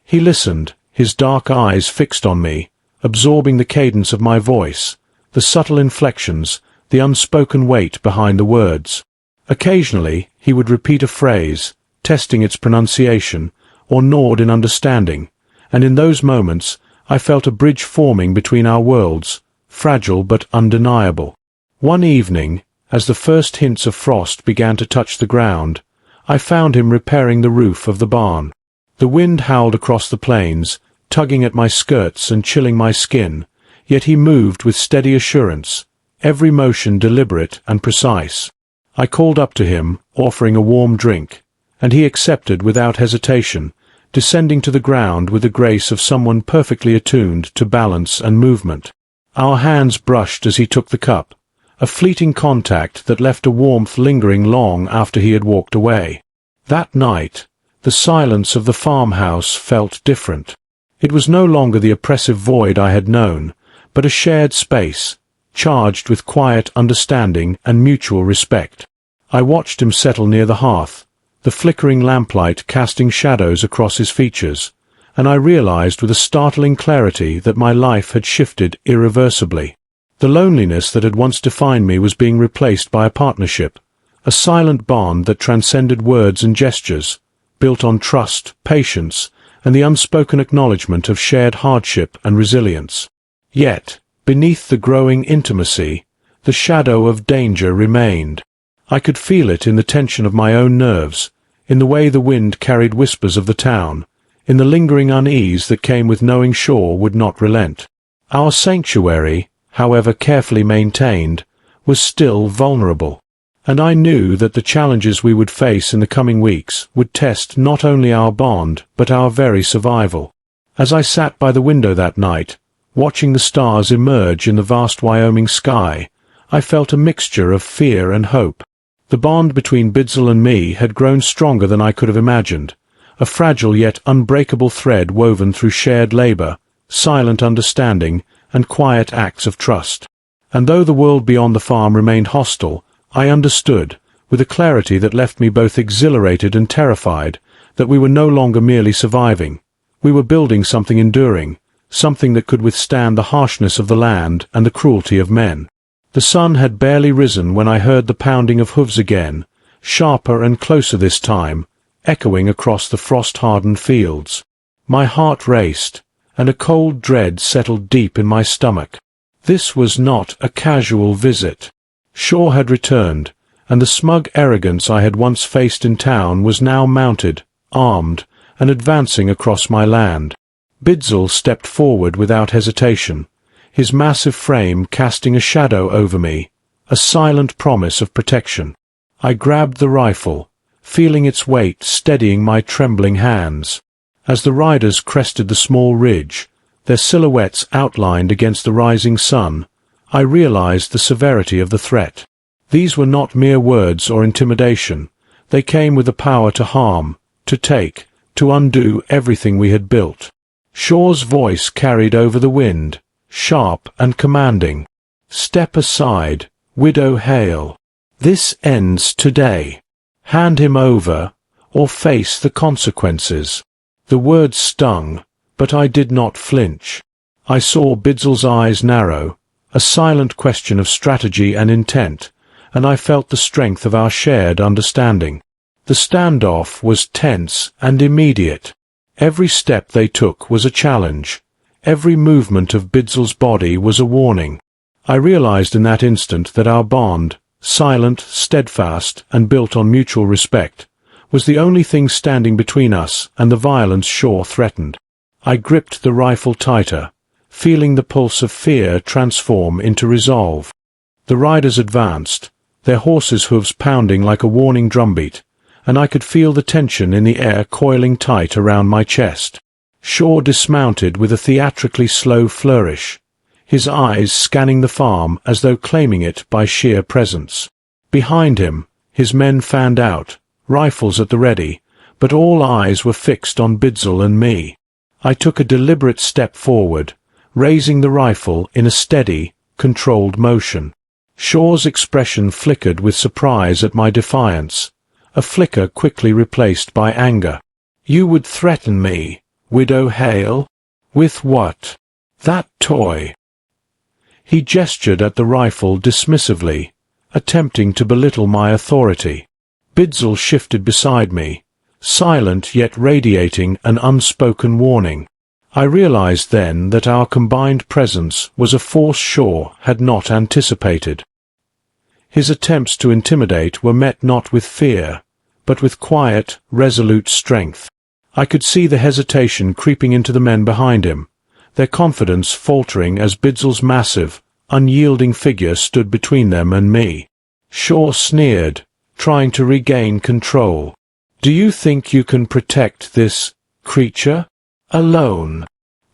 S1: He listened, his dark eyes fixed on me, absorbing the cadence of my voice, the subtle inflections, the unspoken weight behind the words. Occasionally, he would repeat a phrase, testing its pronunciation, or nod in understanding, and in those moments I felt a bridge forming between our worlds, fragile but undeniable. One evening, as the first hints of frost began to touch the ground, I found him repairing the roof of the barn. The wind howled across the plains, tugging at my skirts and chilling my skin, yet he moved with steady assurance, every motion deliberate and precise. I called up to him, offering a warm drink, and he accepted without hesitation, descending to the ground with the grace of someone perfectly attuned to balance and movement. Our hands brushed as he took the cup, a fleeting contact that left a warmth lingering long after he had walked away. That night, the silence of the farmhouse felt different. It was no longer the oppressive void I had known, but a shared space, charged with quiet understanding and mutual respect. I watched him settle near the hearth, the flickering lamplight casting shadows across his features, and I realized with a startling clarity that my life had shifted irreversibly. The loneliness that had once defined me was being replaced by a partnership, a silent bond that transcended words and gestures, built on trust, patience, and the unspoken acknowledgement of shared hardship and resilience. Yet, beneath the growing intimacy, the shadow of danger remained. I could feel it in the tension of my own nerves, in the way the wind carried whispers of the town, in the lingering unease that came with knowing Shaw would not relent. Our sanctuary, however carefully maintained, was still vulnerable, and I knew that the challenges we would face in the coming weeks would test not only our bond but our very survival. As I sat by the window that night, watching the stars emerge in the vast Wyoming sky, I felt a mixture of fear and hope. The bond between Bidsell and me had grown stronger than I could have imagined, a fragile yet unbreakable thread woven through shared labor, silent understanding, and quiet acts of trust. And though the world beyond the farm remained hostile, I understood, with a clarity that left me both exhilarated and terrified, that we were no longer merely surviving. We were building something enduring, something that could withstand the harshness of the land and the cruelty of men. The sun had barely risen when I heard the pounding of hooves again, sharper and closer this time, echoing across the frost-hardened fields. My heart raced, and a cold dread settled deep in my stomach. This was not a casual visit. Shaw had returned, and the smug arrogance I had once faced in town was now mounted, armed, and advancing across my land. Bidzl stepped forward without hesitation, his massive frame casting a shadow over me, a silent promise of protection. I grabbed the rifle, feeling its weight steadying my trembling hands. As the riders crested the small ridge, their silhouettes outlined against the rising sun, I realized the severity of the threat. These were not mere words or intimidation. They came with the power to harm, to take, to undo everything we had built. Shaw's voice carried over the wind, sharp and commanding. "Step aside, Widow Hale. This ends today. Hand him over, or face the consequences." The words stung, but I did not flinch. I saw Bidzl's eyes narrow, a silent question of strategy and intent, and I felt the strength of our shared understanding. The standoff was tense and immediate. Every step they took was a challenge. Every movement of Bidzl's body was a warning. I realized in that instant that our bond, silent, steadfast, and built on mutual respect, was the only thing standing between us and the violence Shaw threatened. I gripped the rifle tighter, feeling the pulse of fear transform into resolve. The riders advanced, their horses' hooves pounding like a warning drumbeat, and I could feel the tension in the air coiling tight around my chest. Shaw dismounted with a theatrically slow flourish, his eyes scanning the farm as though claiming it by sheer presence. Behind him, his men fanned out, rifles at the ready, but all eyes were fixed on Bidzl and me. I took a deliberate step forward, raising the rifle in a steady, controlled motion. Shaw's expression flickered with surprise at my defiance, a flicker quickly replaced by anger. "You would threaten me, Widow Hale? With what? That toy?" He gestured at the rifle dismissively, attempting to belittle my authority. Bidzl shifted beside me, silent yet radiating an unspoken warning. I realized then that our combined presence was a force Shaw had not anticipated. His attempts to intimidate were met not with fear, but with quiet, resolute strength. I could see the hesitation creeping into the men behind him, their confidence faltering as Bidzl's massive, unyielding figure stood between them and me. Shaw sneered, trying to regain control. "Do you think you can protect this creature? Alone?"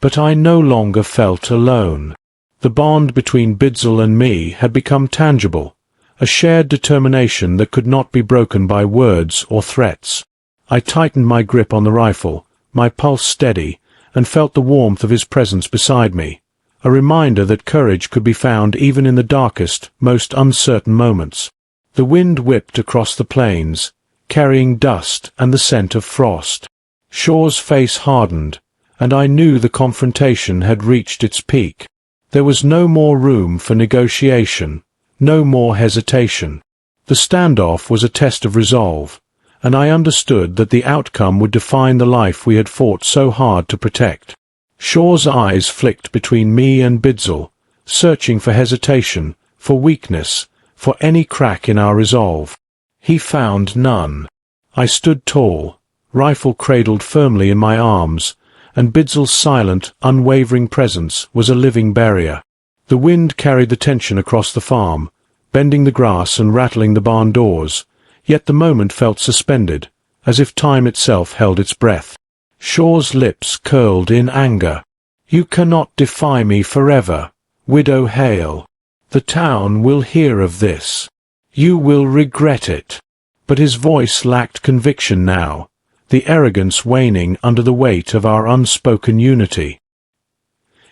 S1: But I no longer felt alone. The bond between Bidzl and me had become tangible, a shared determination that could not be broken by words or threats. I tightened my grip on the rifle, my pulse steady, and felt the warmth of his presence beside me, a reminder that courage could be found even in the darkest, most uncertain moments. The wind whipped across the plains, carrying dust and the scent of frost. Shaw's face hardened, and I knew the confrontation had reached its peak. There was no more room for negotiation, no more hesitation. The standoff was a test of resolve, and I understood that the outcome would define the life we had fought so hard to protect. Shaw's eyes flicked between me and Bidzl, searching for hesitation, for weakness, for any crack in our resolve. He found none. I stood tall, rifle cradled firmly in my arms, and Bidzl's silent, unwavering presence was a living barrier. The wind carried the tension across the farm, bending the grass and rattling the barn doors, yet the moment felt suspended, as if time itself held its breath. Shaw's lips curled in anger. "You cannot defy me forever, Widow Hale. The town will hear of this. You will regret it." But his voice lacked conviction now, the arrogance waning under the weight of our unspoken unity.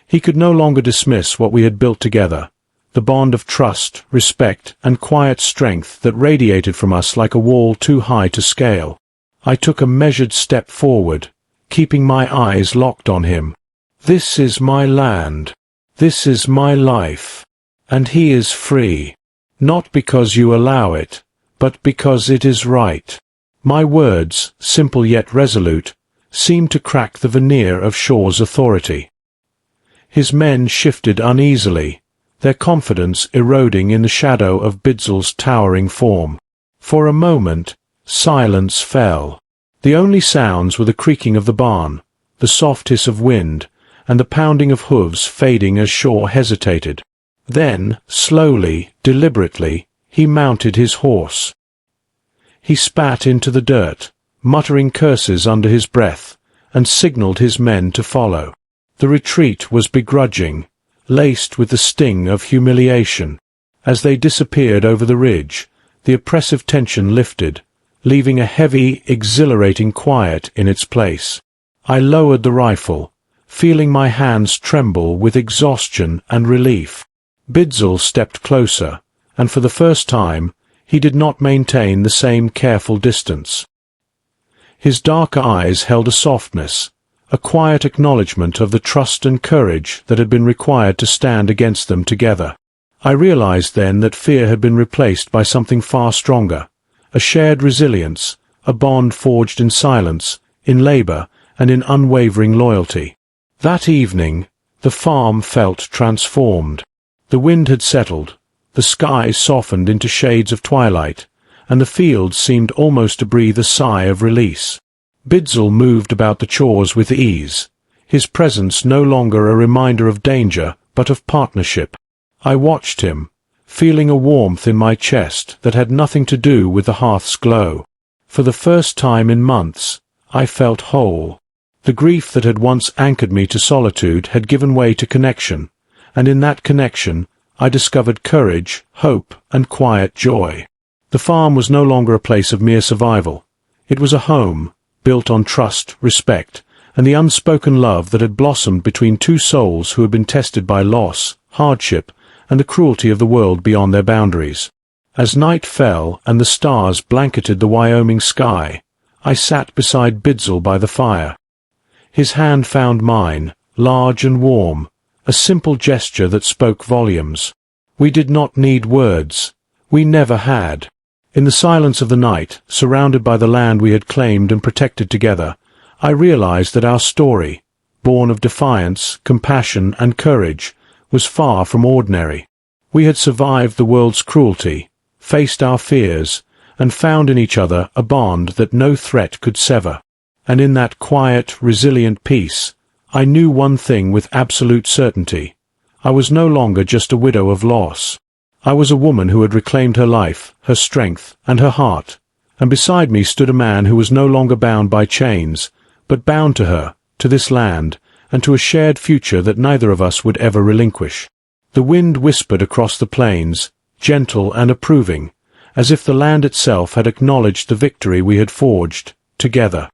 S1: He could no longer dismiss what we had built together, the bond of trust, respect, and quiet strength that radiated from us like a wall too high to scale. I took a measured step forward, keeping my eyes locked on him. "This is my land. This is my life. And he is free. Not because you allow it, but because it is right." My words, simple yet resolute, seemed to crack the veneer of Shaw's authority. His men shifted uneasily, their confidence eroding in the shadow of Bidzell's towering form. For a moment, silence fell. The only sounds were the creaking of the barn, the soft hiss of wind, and the pounding of hooves fading as Shaw hesitated. Then, slowly, deliberately, he mounted his horse. He spat into the dirt, muttering curses under his breath, and signaled his men to follow. The retreat was begrudging, laced with the sting of humiliation. As they disappeared over the ridge, the oppressive tension lifted, leaving a heavy, exhilarating quiet in its place. I lowered the rifle, feeling my hands tremble with exhaustion and relief. Bidzell stepped closer, and for the first time, he did not maintain the same careful distance. His dark eyes held a softness, a quiet acknowledgment of the trust and courage that had been required to stand against them together. I realized then that fear had been replaced by something far stronger, a shared resilience, a bond forged in silence, in labor, and in unwavering loyalty. That evening, the farm felt transformed. The wind had settled, the sky softened into shades of twilight, and the fields seemed almost to breathe a sigh of release. Bidzell moved about the chores with ease, his presence no longer a reminder of danger but of partnership. I watched him, feeling a warmth in my chest that had nothing to do with the hearth's glow. For the first time in months, I felt whole. The grief that had once anchored me to solitude had given way to connection, and in that connection I discovered courage, hope, and quiet joy. The farm was no longer a place of mere survival. It was a home, built on trust, respect, and the unspoken love that had blossomed between two souls who had been tested by loss, hardship, and the cruelty of the world beyond their boundaries. As night fell and the stars blanketed the Wyoming sky, I sat beside Bidzell by the fire. His hand found mine, large and warm, a simple gesture that spoke volumes. We did not need words. We never had. In the silence of the night, surrounded by the land we had claimed and protected together, I realized that our story, born of defiance, compassion, and courage, was far from ordinary. We had survived the world's cruelty, faced our fears, and found in each other a bond that no threat could sever. And in that quiet, resilient peace, I knew one thing with absolute certainty. I was no longer just a widow of loss. I was a woman who had reclaimed her life, her strength, and her heart, and beside me stood a man who was no longer bound by chains, but bound to her, to this land, and to a shared future that neither of us would ever relinquish. The wind whispered across the plains, gentle and approving, as if the land itself had acknowledged the victory we had forged, together.